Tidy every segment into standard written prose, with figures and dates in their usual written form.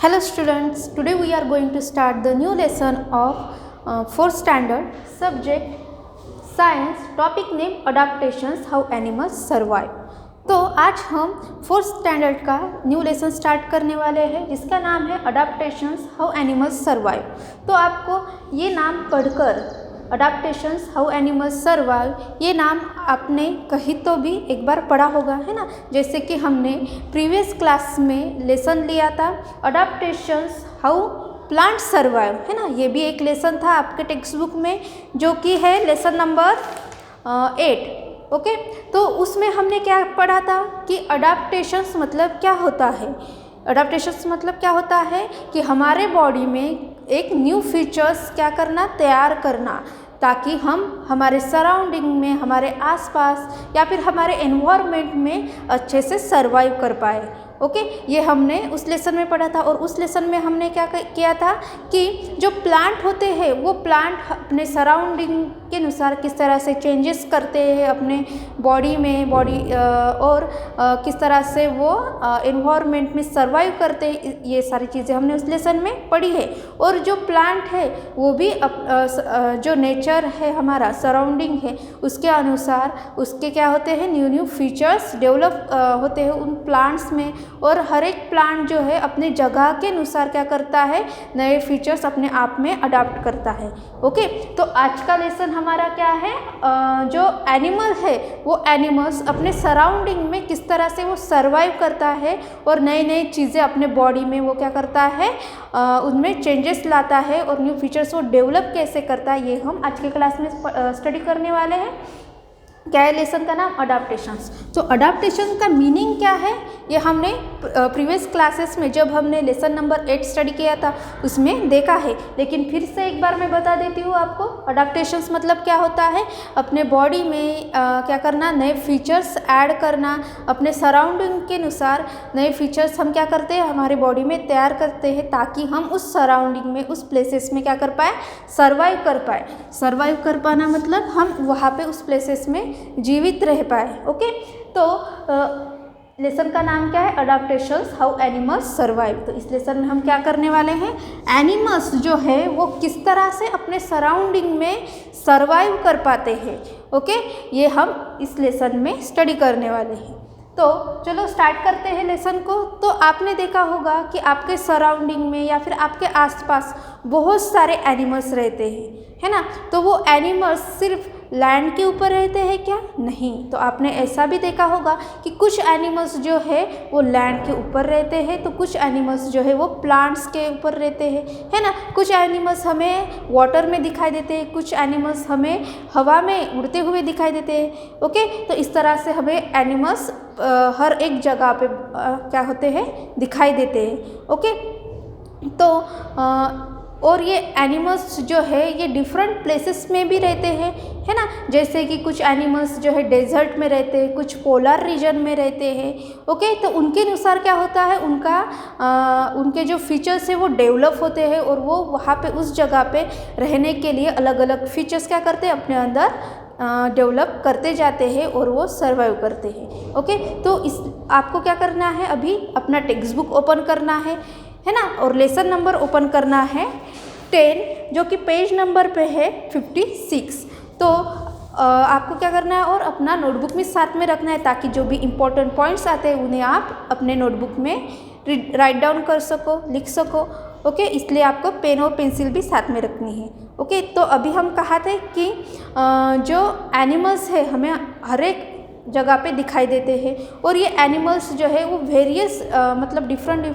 Hello students, today we are going to start the new lesson of 4th standard subject science, topic name adaptations, how animals survive। तो आज हम 4th standard का new lesson start करने वाले हैं जिसका नाम है अडाप्टेशंस हाउ एनिमल्स सर्वाइव। तो आपको ये नाम पढ़कर अडाप्टेशंस हाउ एनिमल्स सर्वाइव ये नाम आपने कहीं तो भी एक बार पढ़ा होगा, है ना। जैसे कि हमने प्रीवियस क्लास में लेसन लिया था अडाप्टेशंस हाउ प्लांट सर्वाइव, है ना। ये भी एक लेसन था आपके टेक्स्ट बुक में जो कि है लेसन नंबर 8। ओके, तो उसमें हमने क्या पढ़ा था कि अडाप्टेशंस मतलब क्या होता है। अडाप्टेशंस मतलब क्या होता है कि हमारे बॉडी में एक न्यू फीचर्स क्या करना, तैयार करना, ताकि हम हमारे सराउंडिंग में, हमारे आसपास या फिर हमारे एनवायरनमेंट में अच्छे से सर्वाइव कर पाए। ओके, ये हमने उस लेसन में पढ़ा था। और उस लेसन में हमने क्या किया था कि जो प्लांट होते हैं वो प्लांट अपने सराउंडिंग के अनुसार किस तरह से चेंजेस करते हैं अपने बॉडी में, और किस तरह से वो एनवायरनमेंट में सर्वाइव करते हैं, ये सारी चीज़ें हमने उस लेसन में पढ़ी है। और जो प्लांट है वो भी जो नेचर है, हमारा सराउंडिंग है, उसके अनुसार उसके क्या होते हैं, न्यू फीचर्स डेवलप होते हैं उन प्लांट्स में। और हर एक प्लांट जो है अपने जगह के अनुसार क्या करता है, नए फीचर्स अपने आप में अडॉप्ट करता है। ओके, तो आज का लेसन हमारा क्या है, जो एनिमल है वो एनिमल्स अपने सराउंडिंग में किस तरह से वो सर्वाइव करता है और नई नई चीज़ें अपने बॉडी में वो क्या करता है, उनमें चेंजेस लाता है और न्यू फीचर्स वो डेवलप कैसे करता है, ये हम आज के क्लास में स्टडी करने वाले हैं। क्या है लेसन का नाम, अडाप्टेशंस। तो अडाप्टेशन का मीनिंग क्या है ये हमने प्रीवियस क्लासेस में जब हमने लेसन नंबर 8 स्टडी किया था उसमें देखा है, लेकिन फिर से एक बार मैं बता देती हूँ आपको। अडाप्टेशंस मतलब क्या होता है, अपने बॉडी में क्या करना, नए फीचर्स ऐड करना, अपने सराउंडिंग के अनुसार नए फीचर्स हम क्या करते हैं, हमारे बॉडी में तैयार करते हैं ताकि हम उस सराउंडिंग में, उस प्लेसेस में क्या कर पाए, सर्वाइव कर पाए। सर्वाइव कर पाना मतलब हम वहाँ पे उस प्लेसेस में जीवित रह पाए। ओके, तो लेसन का नाम क्या है, अडाप्टेशंस हाउ एनिमल्स सर्वाइव। तो इस लेसन में हम क्या करने वाले हैं, एनिमल्स जो है वो किस तरह से अपने सराउंडिंग में सर्वाइव कर पाते हैं। ओके, ये हम इस लेसन में स्टडी करने वाले हैं। तो चलो स्टार्ट करते हैं लेसन को। तो आपने देखा होगा कि आपके सराउंडिंग में या फिर आपके आसपास बहुत सारे एनिमल्स रहते हैं, है ना। तो वो एनिमल्स सिर्फ लैंड के ऊपर रहते हैं क्या, नहीं। तो आपने ऐसा भी देखा होगा कि कुछ एनिमल्स जो है वो लैंड के ऊपर रहते हैं, तो कुछ एनिमल्स जो है वो प्लांट्स के ऊपर रहते हैं, है ना। कुछ एनिमल्स हमें वाटर में दिखाई देते हैं, कुछ एनिमल्स हमें हवा में उड़ते हुए दिखाई देते हैं। ओके, तो इस तरह से हमें एनिमल्स हर एक जगह पे क्या होते हैं, दिखाई देते हैं। ओके, तो और ये एनिमल्स जो है ये डिफरेंट प्लेसेस में भी रहते हैं, है ना। जैसे कि कुछ एनिमल्स जो है डेजर्ट में रहते हैं, कुछ पोलर रीजन में रहते हैं। ओके, तो उनके अनुसार क्या होता है, उनके जो फीचर्स है वो डेवलप होते हैं और वो वहाँ पे उस जगह पे रहने के लिए अलग अलग फीचर्स क्या करते हैं, अपने अंदर डेवलप करते जाते हैं और वो सर्वाइव करते हैं। ओके, तो आपको क्या करना है, अभी अपना टेक्स्ट बुक ओपन करना है ना, और लेसन नंबर ओपन करना है 10 जो कि पेज नंबर पे है 56। तो आपको क्या करना है, और अपना नोटबुक में साथ में रखना है ताकि जो भी इम्पोर्टेंट पॉइंट्स आते हैं उन्हें आप अपने नोटबुक में राइट डाउन कर सको, लिख सको। ओके, इसलिए आपको पेन और पेंसिल भी साथ में रखनी है। ओके, तो अभी हम कहा थे कि जो एनिमल्स है हमें हर एक जगह पे दिखाई देते हैं और ये एनिमल्स जो है वो वेरियस मतलब डिफरेंट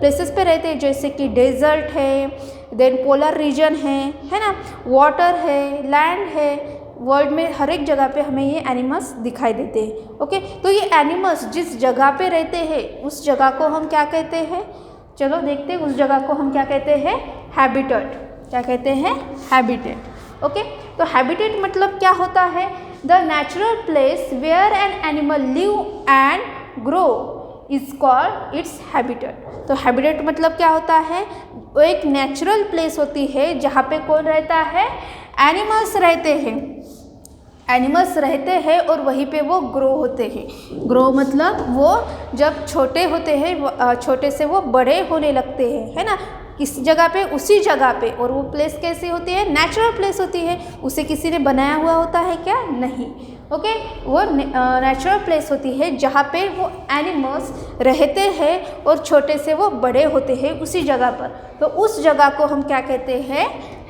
प्लेसेस पे रहते हैं, जैसे कि डेजर्ट है, देन पोलर रीजन है ना, वाटर है, लैंड है। वर्ल्ड में हर एक जगह पे हमें ये एनिमल्स दिखाई देते हैं। ओके, तो ये एनिमल्स जिस जगह पे रहते हैं उस जगह को हम क्या कहते हैं, चलो देखते हैं। उस जगह को हम क्या कहते हैं, हैबिटेट। क्या कहते हैं, हैबिटेट। ओके, तो हैबिटेट मतलब क्या होता है, the natural place where an animal live and grow is called its habitat. तो हैबिटेट मतलब क्या होता है, वो एक नेचुरल प्लेस होती है जहाँ पे कौन रहता है, एनिमल्स रहते हैं। एनिमल्स रहते हैं और वहीं पे वो ग्रो होते हैं। ग्रो मतलब वो जब छोटे होते हैं, छोटे से वो बड़े होने लगते हैं, है ना, किस जगह पे, उसी जगह पे। और वो प्लेस कैसी होती है? नेचुरल प्लेस होती है, उसे किसी ने बनाया हुआ होता है क्या? नहीं। ओके, वो नेचुरल प्लेस होती है जहाँ पे वो एनिमल्स रहते हैं और छोटे से वो बड़े होते हैं उसी जगह पर। तो उस जगह को हम क्या कहते हैं?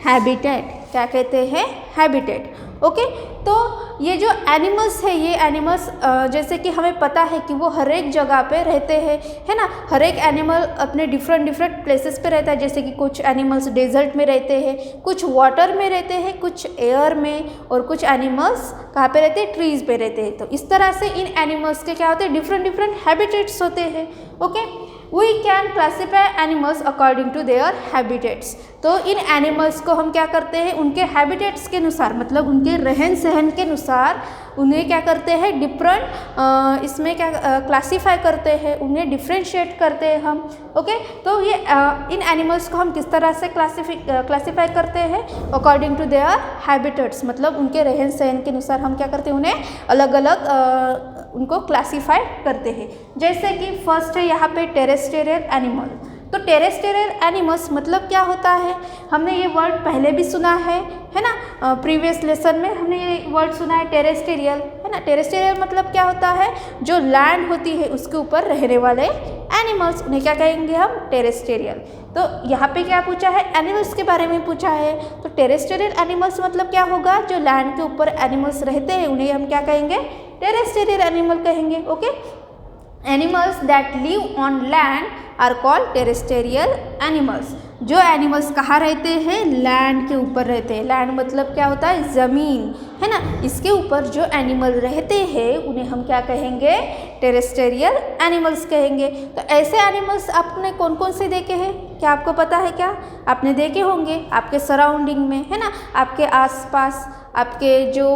हैबिटेट। क्या कहते हैं? हैबिटेट। ओके, तो ये जो एनिमल्स है, ये एनिमल्स जैसे कि हमें पता है कि वो हर एक जगह पे रहते हैं, है ना। हर एक एनिमल अपने डिफरेंट प्लेसेस पे रहता है। जैसे कि कुछ एनिमल्स डेजर्ट में रहते हैं, कुछ वाटर में रहते हैं, कुछ एयर में, और कुछ एनिमल्स कहाँ पे रहते हैं? ट्रीज पे रहते हैं। तो इस तरह से इन एनिमल्स के क्या होते हैं? डिफरेंट हैबिटेट्स होते हैं। Okay, we can classify animals according to their habitats. तो इन एनिमल्स को हम क्या करते हैं? उनके हैबिटेट्स के अनुसार, मतलब उनके रहन सहन के अनुसार उन्हें क्या करते हैं? इसमें क्या क्लासीफाई करते हैं, उन्हें डिफ्रेंशिएट करते हैं हम। ओके, तो ये इन एनिमल्स को हम किस तरह से क्लासीफाई करते हैं? अकॉर्डिंग टू देयर हैबिटेट्स, मतलब उनके रहन सहन के अनुसार हम क्या करते हैं? उन्हें अलग अलग उनको क्लासीफाई करते हैं। जैसे कि फर्स्ट है यहाँ पे टेरेस्टेरियल एनिमल। तो टेरेस्टेरियल एनिमल्स मतलब क्या होता है? हमने ये वर्ड पहले भी सुना है ना, प्रीवियस लेसन में हमने ये वर्ड सुना है टेरेस्टेरियल, है ना। टेरेस्टेरियल मतलब क्या होता है? जो लैंड होती है उसके ऊपर रहने वाले एनिमल्स, उन्हें क्या कहेंगे हम? टेरेस्टेरियल। तो यहाँ पे क्या पूछा है? एनिमल्स के बारे में पूछा है। तो टेरेस्टेरियल एनिमल्स मतलब क्या होगा? जो लैंड के ऊपर एनिमल्स रहते हैं उन्हें हम क्या कहेंगे? टेरेस्टेरियल एनिमल कहेंगे। Okay, animals that live on land are called terrestrial animals. जो एनिमल्स कहाँ रहते हैं? लैंड के ऊपर रहते हैं। लैंड मतलब क्या होता है? ज़मीन, है ना। इसके ऊपर जो एनिमल रहते हैं उन्हें हम क्या कहेंगे? टेरेस्टेरियल एनिमल्स कहेंगे। तो ऐसे एनिमल्स आपने कौन कौन से देखे हैं? क्या आपको पता है? क्या आपने देखे होंगे आपके सराउंडिंग में, है ना, आपके आसपास, आपके जो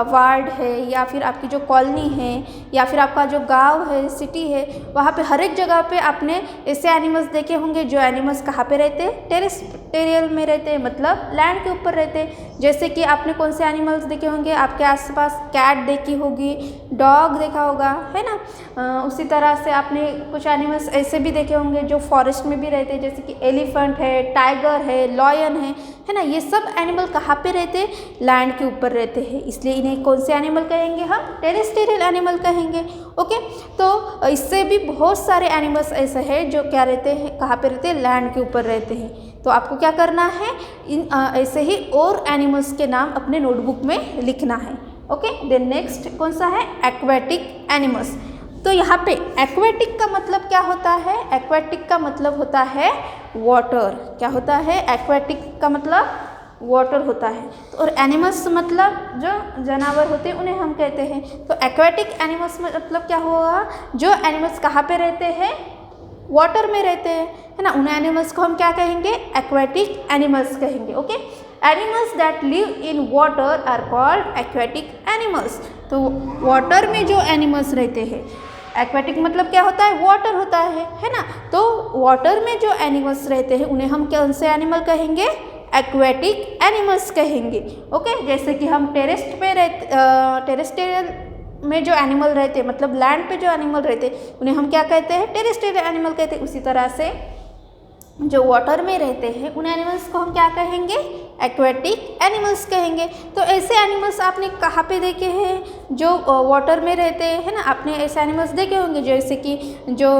वार्ड है, या फिर आपकी जो कॉलोनी है, या फिर आपका जो गांव है, सिटी है, वहाँ पे हर एक जगह पे आपने ऐसे एनिमल्स देखे होंगे। जो एनिमल्स कहाँ पे रहते हैं? टेरेस्टेरियल में रहते हैं, मतलब लैंड के ऊपर रहते हैं। जैसे कि आपने कौन से एनिमल्स देखे होंगे? आपके आसपास कैट देखी होगी, डॉग देखा होगा, है ना। उसी तरह से आपने कुछ एनिमल्स ऐसे भी देखे होंगे जो फॉरेस्ट में भी रहते हैं, जैसे कि एलिफेंट है, टाइगर है, लॉयन है ना। ये सब एनिमल कहाँ पे रहते हैं? लैंड के ऊपर रहते हैं, इसलिए इन्हें कौन से एनिमल कहेंगे? हम टेरेस्टेरियल एनिमल कहेंगे। ओके, तो इससे भी बहुत सारे एनिमल्स ऐसे हैं जो क्या रहते हैं? कहाँ पे रहते हैं? लैंड के ऊपर रहते हैं। तो आपको क्या करना है? इन ऐसे ही और एनिमल्स के नाम अपने नोटबुक में लिखना है। ओके, देन नेक्स्ट कौन सा है? Aquatic animals. तो यहाँ पे एक्वेटिक का मतलब क्या होता है? एक्वेटिक का मतलब होता है वाटर। क्या होता है? एक्वेटिक का मतलब वाटर होता है। तो और एनिमल्स मतलब जो जानवर होते हैं उन्हें हम कहते हैं। तो एक्वेटिक एनिमल्स मतलब क्या होगा? जो एनिमल्स कहाँ पे रहते हैं? वाटर में रहते हैं, है ना। उन एनिमल्स को हम क्या कहेंगे? एक्वेटिक एनिमल्स कहेंगे। Okay, animals that live in water are called aquatic animals. तो वाटर में जो एनिमल्स रहते हैं, एक्वेटिक मतलब क्या होता है? वाटर होता है ना। तो वाटर में जो एनिमल्स रहते हैं उन्हें हम कौन से एनिमल कहेंगे? एक्वेटिक एनिमल्स कहेंगे। ओके, जैसे कि हम टेरेस्टेरियल में जो एनिमल रहते हैं, मतलब लैंड पे जो एनिमल रहते हैं उन्हें हम क्या कहते हैं? टेरेस्टेरियल एनिमल कहते हैं। उसी तरह से जो वाटर में रहते हैं उन एनिमल्स को हम क्या कहेंगे? एक्वेटिक एनिमल्स कहेंगे। तो ऐसे एनिमल्स आपने कहाँ पे देखे हैं? जो वाटर में रहते हैं, है ना। आपने ऐसे एनिमल्स देखे होंगे, जैसे कि जो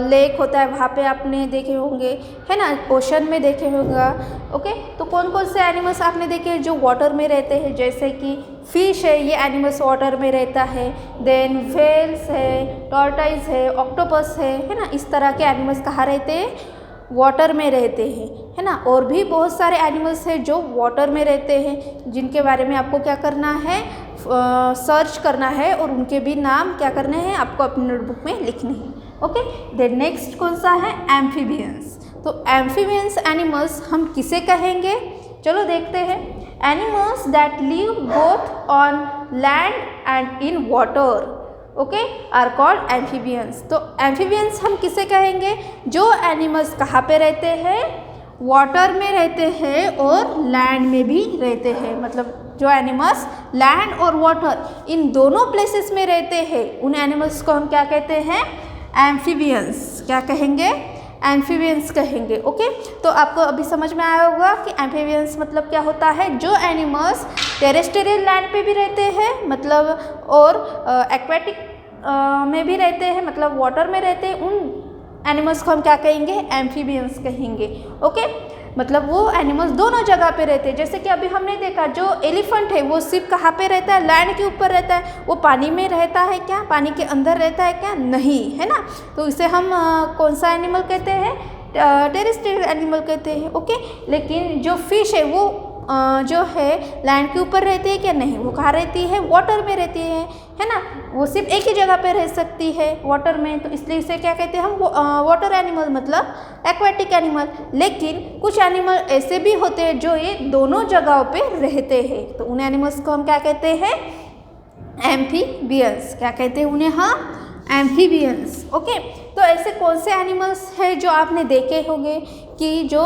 लेक होता है वहाँ पे आपने देखे होंगे, है ना। ओशन में देखे होगा। ओके, तो कौन कौन से एनिमल्स आपने देखे हैं जो वाटर में रहते हैं? जैसे कि फिश है, ये एनिमल्स वाटर में रहता है। देन व्हेल्स है, टॉर्टोइज है, ऑक्टोपस है ना। इस तरह के एनिमल्स कहाँ रहते हैं? वाटर में रहते हैं, है ना। और भी बहुत सारे एनिमल्स हैं जो वाटर में रहते हैं, जिनके बारे में आपको क्या करना है? सर्च करना है, और उनके भी नाम क्या करने हैं? आपको अपनी नोटबुक में लिखने हैं। ओके, देन नेक्स्ट कौन सा है? एम्फीबियंस। तो एम्फीबियंस एनिमल्स हम किसे कहेंगे? चलो देखते हैं। Animals that live both on land and in water, okay, are called amphibians. तो एम्फीबियंस हम किसे कहेंगे? जो एनिमल्स कहाँ पे रहते हैं? वाटर में रहते हैं और लैंड में भी रहते हैं। मतलब जो एनिमल्स लैंड और वाटर इन दोनों प्लेसेस में रहते हैं उन एनिमल्स को हम क्या कहते हैं? एम्फीबियंस। क्या कहेंगे? एम्फीबियंस कहेंगे। ओके, तो आपको अभी समझ में आया होगा कि एम्फीबियंस मतलब क्या होता है। जो एनिमल्स टेरेस्ट्रियल लैंड पे भी रहते हैं मतलब और एक्वेटिक में भी रहते हैं मतलब वाटर में रहते हैं, उन एनिमल्स को हम क्या कहेंगे? एम्फीबियंस कहेंगे। ओके, मतलब वो एनिमल्स दोनों जगह पे रहते हैं। जैसे कि अभी हमने देखा जो एलिफेंट है वो सिर्फ कहाँ पे रहता है? लैंड के ऊपर रहता है। वो पानी में रहता है क्या? पानी के अंदर रहता है क्या? नहीं, है ना। तो इसे हम कौन सा एनिमल कहते हैं? टेरेस्ट्रियल एनिमल कहते हैं। ओके, लेकिन जो फिश है वो जो है लैंड के ऊपर रहती है क्या? नहीं, वो कहाँ रहती है? वाटर में रहती है ना। वो सिर्फ एक ही जगह पे रह सकती है वाटर में, तो इसलिए इसे क्या कहते हैं हम? वाटर एनिमल मतलब एक्वेटिक एनिमल। लेकिन कुछ एनिमल ऐसे भी होते हैं जो ये दोनों जगहों पे रहते हैं, तो उन एनिमल्स को हम क्या कहते हैं? एम्फीबियंस। क्या कहते हैं उन्हें हम? एम्फीबियंस। ओके, तो ऐसे कौन से एनिमल्स हैं जो आपने देखे होंगे कि जो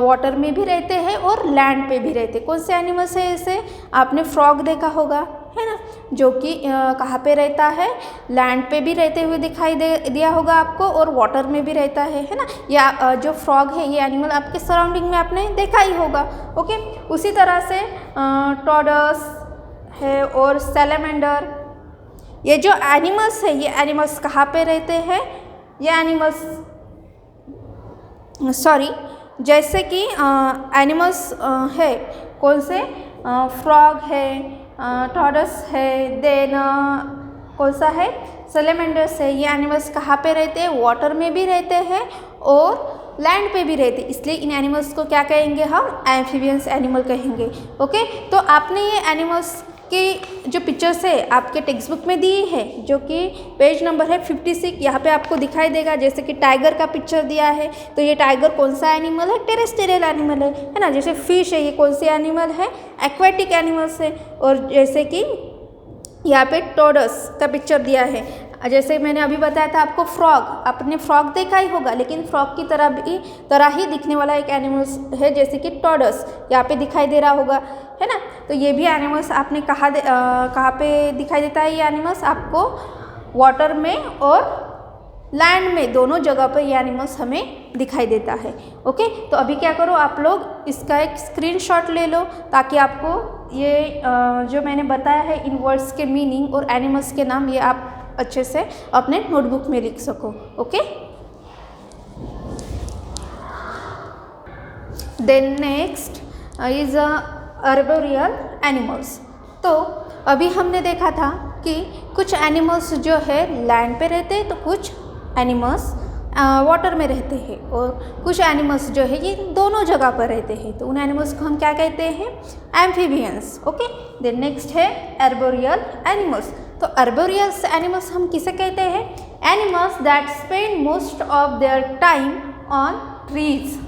वाटर में भी रहते हैं और लैंड पे भी रहते हैं? कौन से एनिमल्स हैं ऐसे? आपने फ्रॉग देखा होगा, है ना, जो कि कहाँ पे रहता है? लैंड पे भी रहते हुए दिखाई दिया होगा आपको और वाटर में भी रहता है ना। या जो फ्रॉग है ये एनिमल आपके सराउंडिंग में आपने देखा ही होगा। ओके, उसी तरह से टॉर्टोइस है और सैलमेंडर, ये जो एनिमल्स है ये एनिमल्स कहाँ पे रहते हैं? ये एनिमल्स जैसे कि एनिमल्स है कौन से? फ्रॉग है, टॉर्टोइस है, देन कौन सा है? सैलमेंडर्स है। ये एनिमल्स कहाँ पे रहते हैं? वाटर में भी रहते हैं और लैंड पे भी रहते हैं, इसलिए इन एनिमल्स को क्या कहेंगे हम? एम्फीबियंस एनिमल कहेंगे। ओके, तो आपने ये एनिमल्स की जो पिक्चर्स है आपके टेक्स्ट बुक में दी है, जो कि पेज नंबर है 56, यहाँ पे आपको दिखाई देगा। जैसे कि टाइगर का पिक्चर दिया है, तो ये टाइगर कौन सा एनिमल है? टेरेस्ट्रियल एनिमल है ना। जैसे फिश है, ये कौन सी एनिमल है? एक्वेटिक एनिमल्स है। और जैसे कि यहाँ पे टॉर्टोइस का पिक्चर दिया है, जैसे मैंने अभी बताया था आपको फ्रॉग, आपने फ्रॉग देखा ही होगा, लेकिन फ्रॉग की तरह ही दिखने वाला एक एनिमल्स है जैसे कि टॉर्टोइस, यहाँ पे दिखाई दे रहा होगा, है ना। तो ये भी एनिमल्स आपने कहाँ पे दिखाई देता है? ये एनिमल्स आपको वाटर में और लैंड में दोनों जगह पर ये एनिमल्स हमें दिखाई देता है। ओके, तो अभी क्या करो आप लोग इसका एक स्क्रीनशॉट ले लो ताकि आपको ये जो मैंने बताया है इन वर्ड्स के मीनिंग और एनिमल्स के नाम ये आप अच्छे से अपने नोटबुक में लिख सको। Okay, then next is arboreal animals. तो अभी हमने देखा था कि कुछ एनिमल्स जो है लैंड पे रहते हैं, तो कुछ एनिमल्स वाटर में रहते हैं और कुछ एनिमल्स जो है ये दोनों जगह पर रहते हैं, तो उन एनिमल्स को हम क्या कहते हैं? एम्फीबियंस। ओके, देन नेक्स्ट है अर्बोरियल एनिमल्स। तो अर्बोरियल एनिमल्स हम किसे कहते हैं? Animals that spend most of their time on trees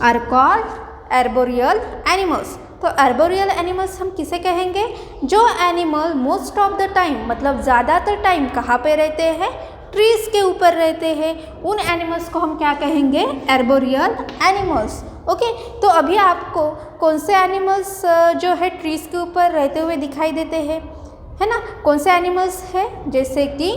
are called arboreal animals. तो अर्बोरियल एनिमल्स हम किसे कहेंगे? जो animal most of the time मतलब ज़्यादातर टाइम कहाँ पे रहते हैं? ट्रीज के ऊपर रहते हैं, उन एनिमल्स को हम क्या कहेंगे? Arboreal animals. ओके, तो अभी आपको कौन से एनिमल्स जो है ट्रीज के ऊपर रहते हुए दिखाई देते हैं, है ना? कौन से एनिमल्स है? जैसे कि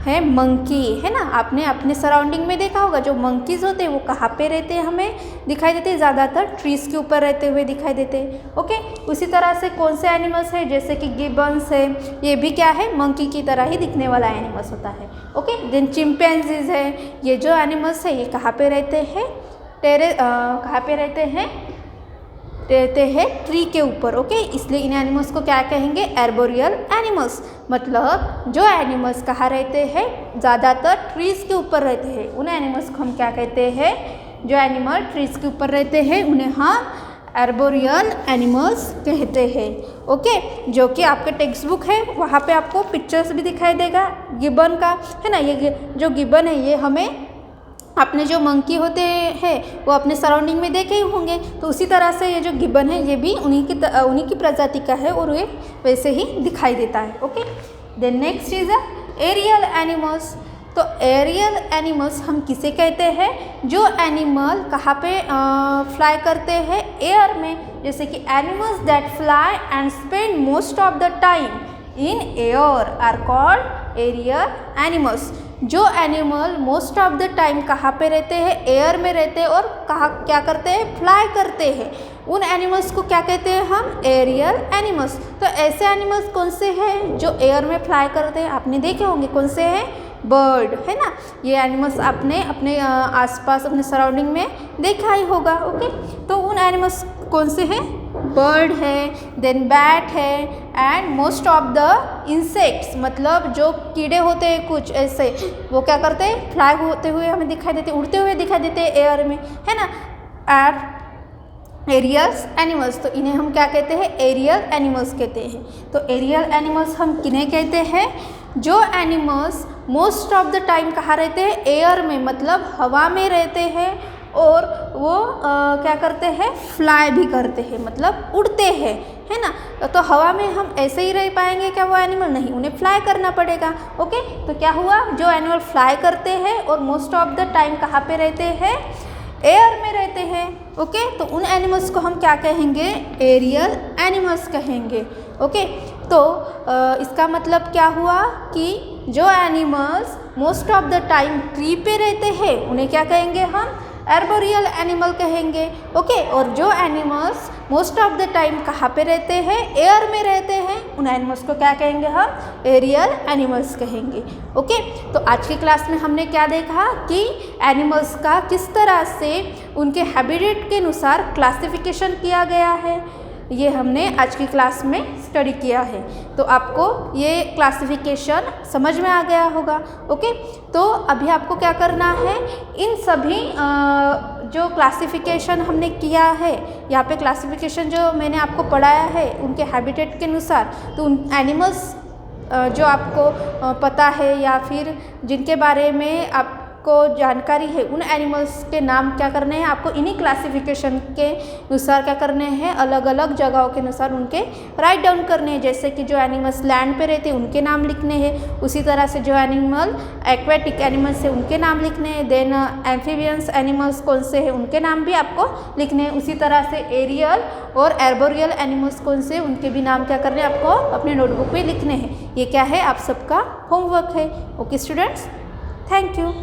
है मंकी, है ना। आपने अपने सराउंडिंग में देखा होगा जो मंकीज होते हैं वो कहाँ पे रहते हैं? हमें दिखाई देते हैं ज़्यादातर ट्रीज के ऊपर रहते हुए दिखाई देते हैं। ओके, उसी तरह से कौन से एनिमल्स है? जैसे कि गिबन्स है, ये भी क्या है? मंकी की तरह ही दिखने वाला एनिमल्स होता है। ओके, देन चिंपैंजीज है, ये जो एनिमल्स है ये कहाँ पे रहते हैं? कहाँ पे रहते हैं ट्री के ऊपर। ओके, इसलिए इन एनिमल्स को क्या कहेंगे? Arboreal animals. मतलब जो एनिमल्स कहाँ रहते हैं? ज़्यादातर ट्रीज के ऊपर रहते हैं, उन एनिमल्स को हम क्या कहते हैं? जो एनिमल ट्रीज के ऊपर रहते हैं उन्हें हम अर्बोरियल एनिमल्स कहते हैं। ओके, जो कि आपके टेक्स्ट बुक है वहाँ पे आपको पिक्चर्स भी दिखाई देगा गिबन का, है ना। ये जो गिबन है ये हमें अपने जो मंकी होते हैं वो अपने सराउंडिंग में देखे ही होंगे, तो उसी तरह से ये जो गिबन है ये भी उन्हीं की प्रजाति का है और ये वैसे ही दिखाई देता है। Okay, then next is aerial animals. तो तो एरियल एनिमल्स हम किसे कहते हैं? जो एनिमल कहाँ पे फ्लाई करते हैं? एयर में। जैसे कि animals that fly and spend most of the time in air are called aerial animals. जो animal most of the time कहाँ पे रहते हैं? एयर में रहते हैं और कहाँ क्या करते हैं? फ्लाई करते हैं। उन एनिमल्स को क्या कहते हैं हम? Aerial animals. तो ऐसे एनिमल्स कौन से हैं जो एयर में फ्लाई करते हैं? आपने देखे होंगे कौन से हैं? बर्ड, है ना। ये एनिमल्स आपने अपने आसपास अपने सराउंडिंग में देखा ही होगा। ओके, तो उन एनिमल्स कौन से हैं? बर्ड है, देन बैट है, and most of the insects, मतलब जो कीड़े होते हैं कुछ ऐसे, वो क्या करते हैं? फ्लाई होते हुए हमें दिखाई देते, उड़ते हुए दिखाई देते हैं एयर में, है ना। एरियल्स एनिमल्स, तो इन्हें हम क्या कहते हैं? एरियल एनिमल्स कहते हैं। तो एरियल एनिमल्स हम किन्हें कहते हैं? जो animals most of the time कहाँ रहते हैं? एयर में, मतलब हवा में रहते हैं और वो क्या करते हैं? फ्लाई भी करते हैं, मतलब उड़ते हैं, है ना। तो हवा में हम ऐसे ही रह पाएंगे क्या वो एनिमल? नहीं, उन्हें फ्लाई करना पड़ेगा। ओके, तो क्या हुआ? जो एनिमल फ्लाई करते हैं और मोस्ट ऑफ द टाइम कहाँ पे रहते हैं? एयर में रहते हैं। ओके, तो उन एनिमल्स को हम क्या कहेंगे? एरियल एनिमल्स कहेंगे। ओके, तो इसका मतलब क्या हुआ कि जो animals most of the time tree पे रहते हैं उन्हें क्या कहेंगे हम? एर्बोरियल एनिमल कहेंगे। ओके, और जो animals most of the time कहाँ पे रहते हैं? एयर में रहते हैं, उन एनिमल्स को क्या कहेंगे हम? एरियल एनिमल्स कहेंगे। ओके, तो आज की क्लास में हमने क्या देखा कि एनिमल्स का किस तरह से उनके हैबिटेट के अनुसार क्लासिफिकेशन किया गया है, ये हमने आज की क्लास में स्टडी किया है। तो आपको ये क्लासिफिकेशन समझ में आ गया होगा। ओके, तो अभी आपको क्या करना है? इन सभी जो क्लासिफिकेशन हमने किया है, यहाँ पे क्लासिफिकेशन जो मैंने आपको पढ़ाया है उनके हैबिटेट के अनुसार, तो उन एनिमल्स जो आपको पता है या फिर जिनके बारे में आपको जानकारी है, उन एनिमल्स के नाम क्या करने हैं आपको? इन्हीं क्लासिफिकेशन के अनुसार क्या करने हैं? अलग अलग जगहों के अनुसार उनके राइट डाउन करने हैं। जैसे कि जो एनिमल्स लैंड पे रहते हैं उनके नाम लिखने हैं, उसी तरह से जो एनिमल एक्वेटिक एनिमल्स है उनके नाम लिखने हैं, देन एम्फीबियंस एनिमल्स कौन से हैं उनके नाम भी आपको लिखने हैं। उसी तरह से एरियल और एर्बोरियल एनिमल्स कौन से, उनके भी नाम क्या करने हैं आपको अपने नोटबुक में लिखने हैं। ये क्या है? आप सबका होमवर्क है। Okay students, thank you.